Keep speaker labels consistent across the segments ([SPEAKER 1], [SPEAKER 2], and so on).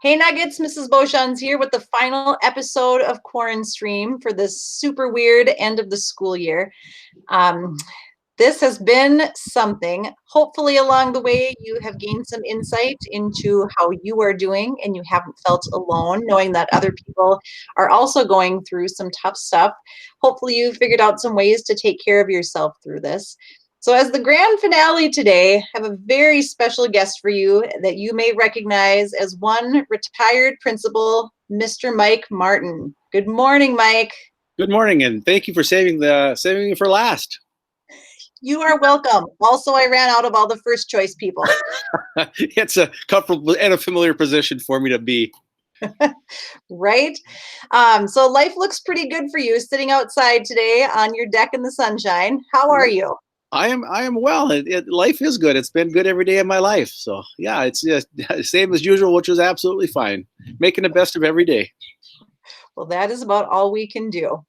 [SPEAKER 1] Hey Nuggets, Mrs. Boeshans here with the final episode of QuaranStream for this super weird end of the school year. Um, this has been something. Hopefully along the way you have gained some insight into how you are doing and you haven't felt alone, knowing that other people are also going through some tough stuff. Hopefully you figured out some ways to take care of yourself through this. So as the grand finale today, I have a very special guest for you that you may recognize as one retired principal, Mr. Mike Martin. Good morning, Mike.
[SPEAKER 2] Good morning, and thank you for saving me for last.
[SPEAKER 1] You are welcome. Also, I ran out of all the first choice people.
[SPEAKER 2] It's a comfortable and a familiar position for me to be.
[SPEAKER 1] Right? So life looks pretty good for you sitting outside today on your deck in the sunshine. How are you?
[SPEAKER 2] I am well. Life is good. It's been good every day of my life. So yeah, it's just same as usual, which is absolutely fine. Making the best of every day.
[SPEAKER 1] Well, that is about all we can do.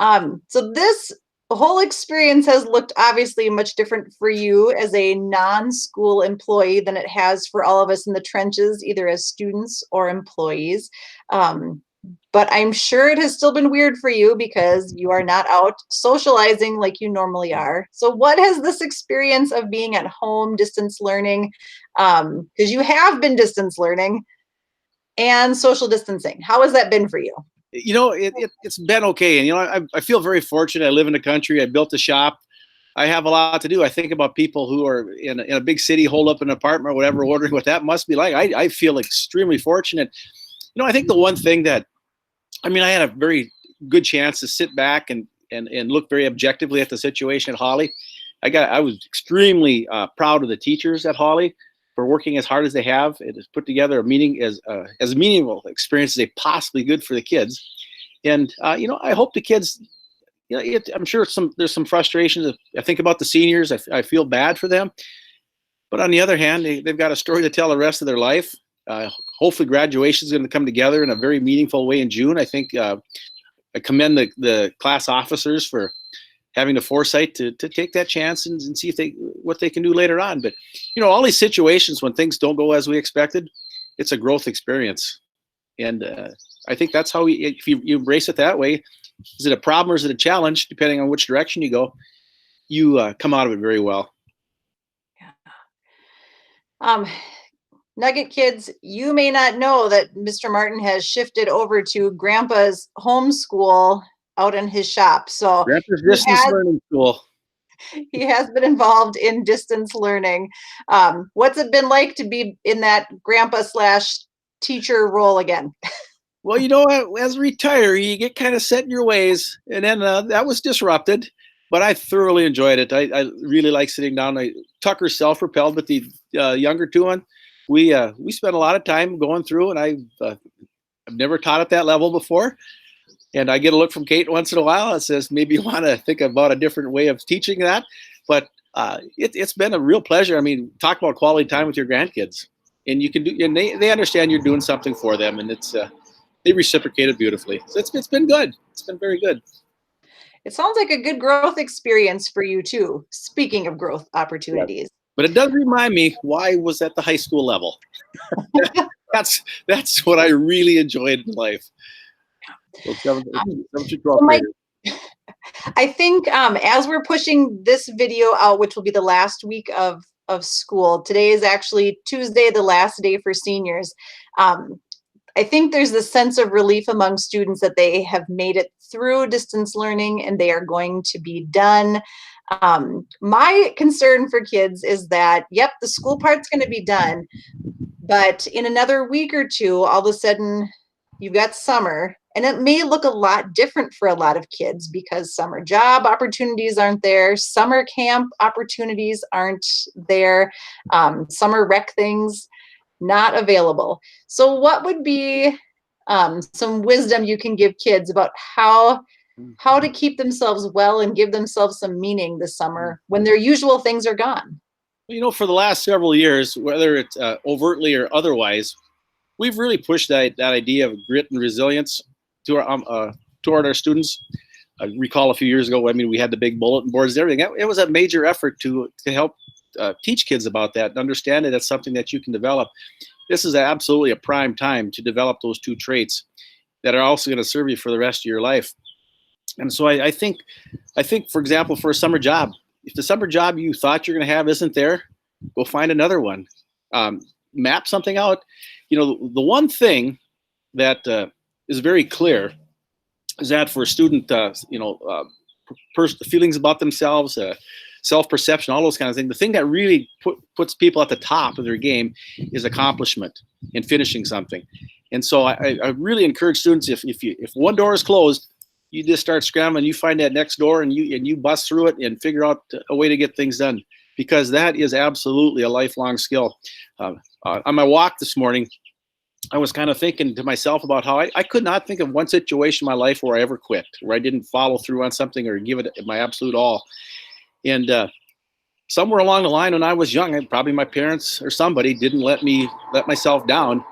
[SPEAKER 1] So this whole experience has looked obviously much different for you as a non-school employee than it has for all of us in the trenches, either as students or employees. But I'm sure it has still been weird for you because you are not out socializing like you normally are. So what has this experience of being at home, distance learning, because you have been distance learning, and social distancing, how has that been for you?
[SPEAKER 2] You know, it's been okay. And, you know, I feel very fortunate. I live in the country. I built a shop. I have a lot to do. I think about people who are in a big city, hold up an apartment or whatever, wondering what that must be like. I feel extremely fortunate. You know, I think the one thing that, I had a very good chance to sit back and look very objectively at the situation at Hawley. I was extremely proud of the teachers at Hawley for working as hard as they have. It has put together a meeting as meaningful experience as they possibly could for the kids. And you know, I hope the kids, you know, I'm sure there's some frustrations. I think about the seniors. I feel bad for them. But on the other hand, they've got a story to tell the rest of their life. Hopefully graduation is going to come together in a very meaningful way in June. I think I commend the class officers for having the foresight to take that chance and see what they can do later on. But, you know, all these situations when things don't go as we expected, it's a growth experience. And I think that's how if you embrace it that way, is it a problem or is it a challenge, depending on which direction you go, you come out of it very well.
[SPEAKER 1] Yeah. Nugget kids, you may not know that Mr. Martin has shifted over to Grandpa's homeschool out in his shop. So
[SPEAKER 2] Grandpa's distance learning school.
[SPEAKER 1] He has been involved in distance learning. What's it been like to be in that grandpa / teacher role again?
[SPEAKER 2] Well, you know, as a retiree, you get kind of set in your ways, and then that was disrupted. But I thoroughly enjoyed it. I really like sitting down. Tucker's self-propelled, but the younger two we spent a lot of time going through, and I've never taught at that level before. And I get a look from Kate once in a while that says, maybe you want to think about a different way of teaching that. But it's been a real pleasure. I mean, talk about quality time with your grandkids, and you can do, and they understand you're doing something for them, and it's they reciprocated beautifully. So it's been good. It's been very good.
[SPEAKER 1] It sounds like a good growth experience for you too. Speaking of growth opportunities.
[SPEAKER 2] Yes. But it does remind me, why was at the high school level? That's what I really enjoyed in life. So
[SPEAKER 1] Mike, I think as we're pushing this video out, which will be the last week of school, today is actually Tuesday, the last day for seniors. I think there's this sense of relief among students that they have made it through distance learning and they are going to be done. My concern for kids is that, yep, the school part's going to be done, but in another week or two, all of a sudden you've got summer, and it may look a lot different for a lot of kids because summer job opportunities aren't there, summer camp opportunities aren't there, summer rec things not available. So what would be some wisdom you can give kids about how to keep themselves well and give themselves some meaning this summer when their usual things are gone?
[SPEAKER 2] You know, for the last several years, whether it's overtly or otherwise, we've really pushed that idea of grit and resilience toward our students. I recall a few years ago, we had the big bulletin boards and everything. It was a major effort to help teach kids about that and understand it as something that you can develop. this is absolutely a prime time to develop those two traits that are also going to serve you for the rest of your life. And so I think, for example, for a summer job, if the summer job you thought you're going to have isn't there, go find another one. Map something out. You know, the one thing that is very clear is that for a student, feelings about themselves, self-perception, all those kind of things, the thing that really puts people at the top of their game is accomplishment and finishing something. And so I really encourage students, if one door is closed, you just start scrambling, you find that next door and you bust through it and figure out a way to get things done, because that is absolutely a lifelong skill. On my walk this morning, I was kind of thinking to myself about how I could not think of one situation in my life where I ever quit, where I didn't follow through on something or give it my absolute all. And somewhere along the line when I was young, probably my parents or somebody didn't let myself down.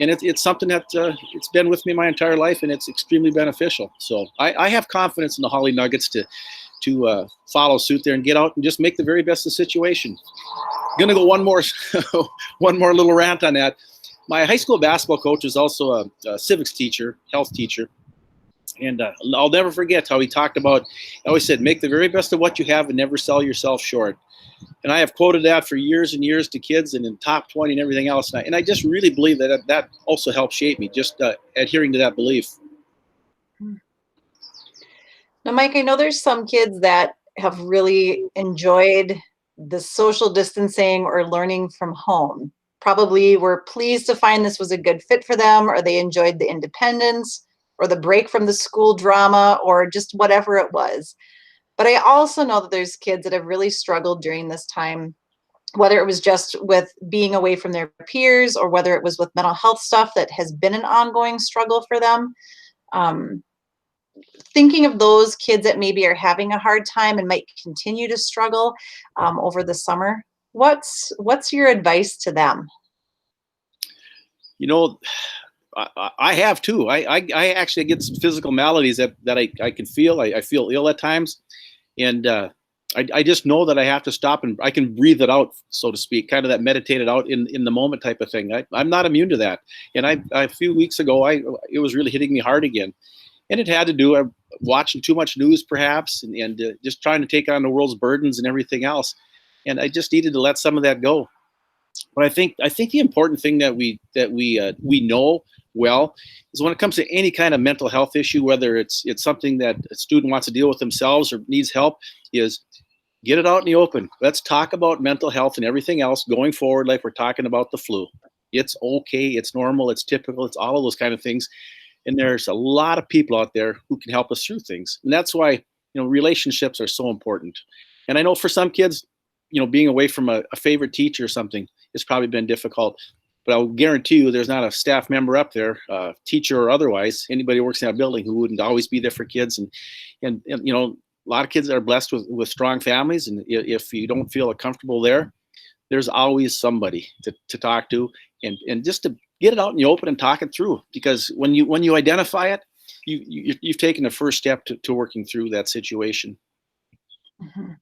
[SPEAKER 2] And it's something that it's been with me my entire life, and it's extremely beneficial. So I have confidence in the Hawley Nuggets to follow suit there and get out and just make the very best of the situation. I'm gonna go one more little rant on that. My high school basketball coach is also a civics teacher, health teacher. And I'll never forget how he talked about, I always said, make the very best of what you have and never sell yourself short. And I have quoted that for years and years to kids and in top 20 and everything else. And I just really believe that also helped shape me, just adhering to that belief.
[SPEAKER 1] Now, Mike, I know there's some kids that have really enjoyed the social distancing or learning from home. Probably were pleased to find this was a good fit for them, or they enjoyed the independence or the break from the school drama or just whatever it was. But I also know that there's kids that have really struggled during this time, whether it was just with being away from their peers or whether it was with mental health stuff that has been an ongoing struggle for them. Thinking of those kids that maybe are having a hard time and might continue to struggle over the summer, what's your advice to them?
[SPEAKER 2] You know, I have too. I actually get some physical maladies that I can feel. I feel ill at times, and I just know that I have to stop and I can breathe it out, so to speak, kind of that meditate it out in the moment type of thing. I'm not immune to that. And a few weeks ago, it was really hitting me hard again, and it had to do watching too much news perhaps, and just trying to take on the world's burdens and everything else. And I just needed to let some of that go. But I think the important thing that we know well is when it comes to any kind of mental health issue, whether it's something that a student wants to deal with themselves or needs help, is get it out in the open. Let's talk about mental health and everything else going forward, like we're talking about the flu. It's okay, it's normal, it's typical, it's all of those kind of things. And there's a lot of people out there who can help us through things. And that's why, relationships are so important. And I know for some kids, being away from a favorite teacher or something, it's probably been difficult. But I'll guarantee you there's not a staff member up there, teacher or otherwise, anybody who works in that building who wouldn't always be there for kids. And a lot of kids are blessed with strong families. And if you don't feel comfortable there, there's always somebody to talk to and just to get it out in the open and talk it through. Because when you identify it, you've taken the first step to working through that situation.
[SPEAKER 1] Mm-hmm.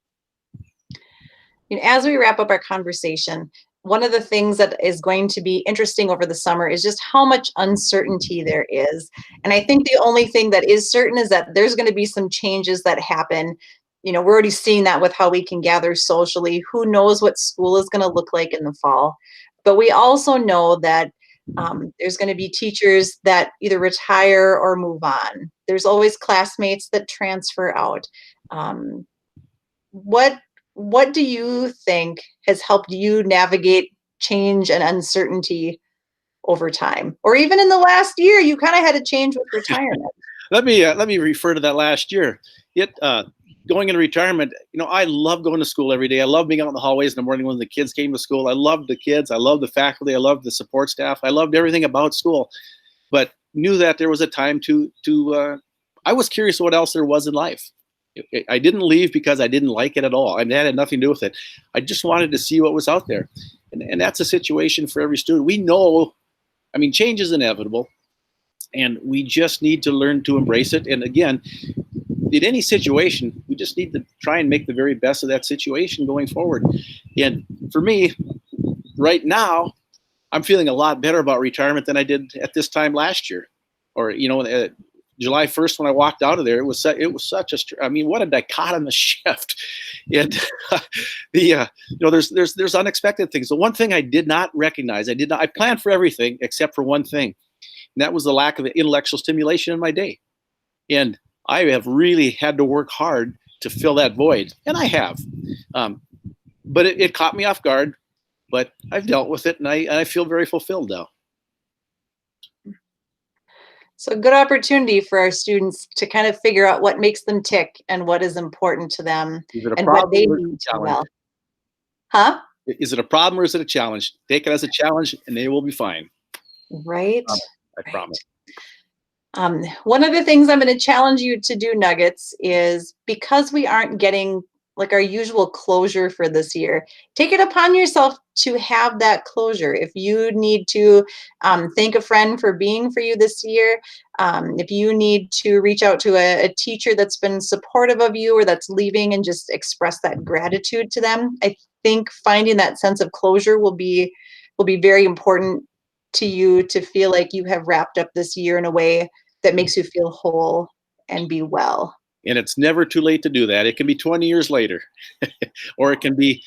[SPEAKER 1] As we wrap up our conversation, one of the things that is going to be interesting over the summer is just how much uncertainty there is. And I think the only thing that is certain is that there's going to be some changes that happen. We're already seeing that with how we can gather socially. Who knows what school is going to look like in the fall? But we also know that there's going to be teachers that either retire or move on. There's always classmates that transfer out. What do you think has helped you navigate change and uncertainty over time? Or even in the last year, you kind of had a change with retirement.
[SPEAKER 2] Let me refer to that last year. Going into retirement, I love going to school every day. I love being out in the hallways in the morning when the kids came to school. I loved the kids. I loved the faculty. I loved the support staff. I loved everything about school, but knew that there was a time I was curious what else there was in life. I didn't leave because I didn't like it at all. That had nothing to do with it. I just wanted to see what was out there. And that's a situation for every student. We know, change is inevitable, and we just need to learn to embrace it. And again, in any situation, we just need to try and make the very best of that situation going forward. And for me, right now, I'm feeling a lot better about retirement than I did at this time last year, or July 1st when I walked out of there. It was such a, I mean, what a dichotomous shift. And there's unexpected things. The one thing I did not recognize, I planned for everything except for one thing, and that was the lack of intellectual stimulation in my day. And I have really had to work hard to fill that void, and I have. But it caught me off guard. But I've dealt with it, and I feel very fulfilled now.
[SPEAKER 1] So good opportunity for our students to kind of figure out what makes them tick and what is important to them and what they need to well. Huh?
[SPEAKER 2] Is it a problem or is it a challenge? Take it as a challenge, and they will be fine.
[SPEAKER 1] Right.
[SPEAKER 2] I promise.
[SPEAKER 1] One of the things I'm going to challenge you to do, Nuggets, is because we aren't getting like our usual closure for this year, take it upon yourself to have that closure. If you need to thank a friend for being for you this year, if you need to reach out to a teacher that's been supportive of you or that's leaving and just express that gratitude to them, I think finding that sense of closure will be very important to you to feel like you have wrapped up this year in a way that makes you feel whole and be well.
[SPEAKER 2] And it's never too late to do that. It can be 20 years later, or it can be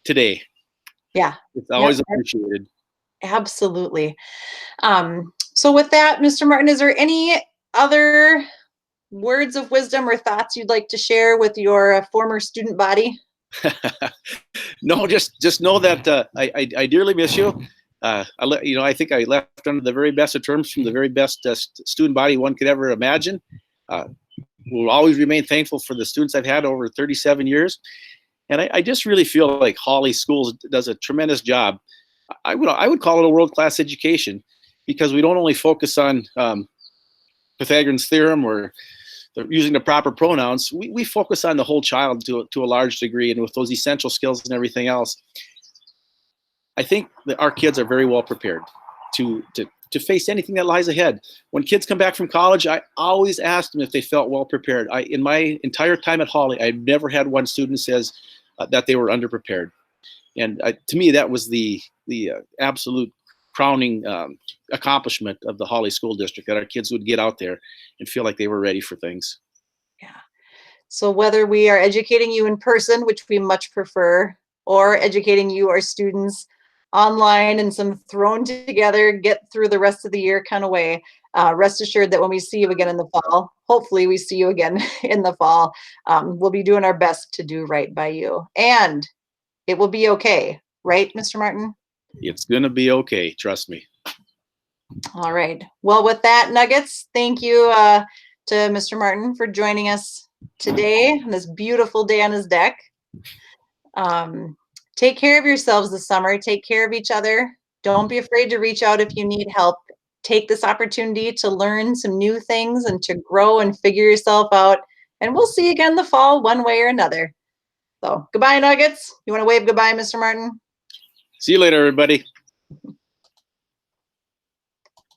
[SPEAKER 2] today.
[SPEAKER 1] Yeah.
[SPEAKER 2] It's always appreciated.
[SPEAKER 1] Absolutely. So with that, Mr. Martin, is there any other words of wisdom or thoughts you'd like to share with your former student body?
[SPEAKER 2] No, just know that I dearly miss you. I think I left under the very best of terms from the very best student body one could ever imagine. Will always remain thankful for the students I've had over 37 years. And I just really feel like Hawley Schools does a tremendous job. I would call it a world-class education, because we don't only focus on Pythagorean's theorem or using the proper pronouns. We focus on the whole child to a large degree, and with those essential skills and everything else. I think that our kids are very well prepared to face anything that lies ahead. When kids come back from college, I always ask them if they felt well prepared. In my entire time at Hawley, I've never had one student says that they were underprepared. And to me, that was the absolute crowning accomplishment of the Hawley School District, that our kids would get out there and feel like they were ready for things.
[SPEAKER 1] Yeah. So whether we are educating you in person, which we much prefer, or educating you, our students, online in some thrown together, get through the rest of the year kind of way, rest assured that when we see you again in the fall, hopefully we see you again in the fall, we'll be doing our best to do right by you. And it will be okay. Right, Mr. Martin?
[SPEAKER 2] It's going to be okay. Trust me.
[SPEAKER 1] All right. Well, with that, Nuggets, thank you to Mr. Martin for joining us today on this beautiful day on his deck. Take care of yourselves this summer. Take care of each other. Don't be afraid to reach out if you need help. Take this opportunity to learn some new things and to grow and figure yourself out. And we'll see you again in the fall, one way or another. So goodbye, Nuggets. You want to wave goodbye, Mr. Martin?
[SPEAKER 2] See you later, everybody.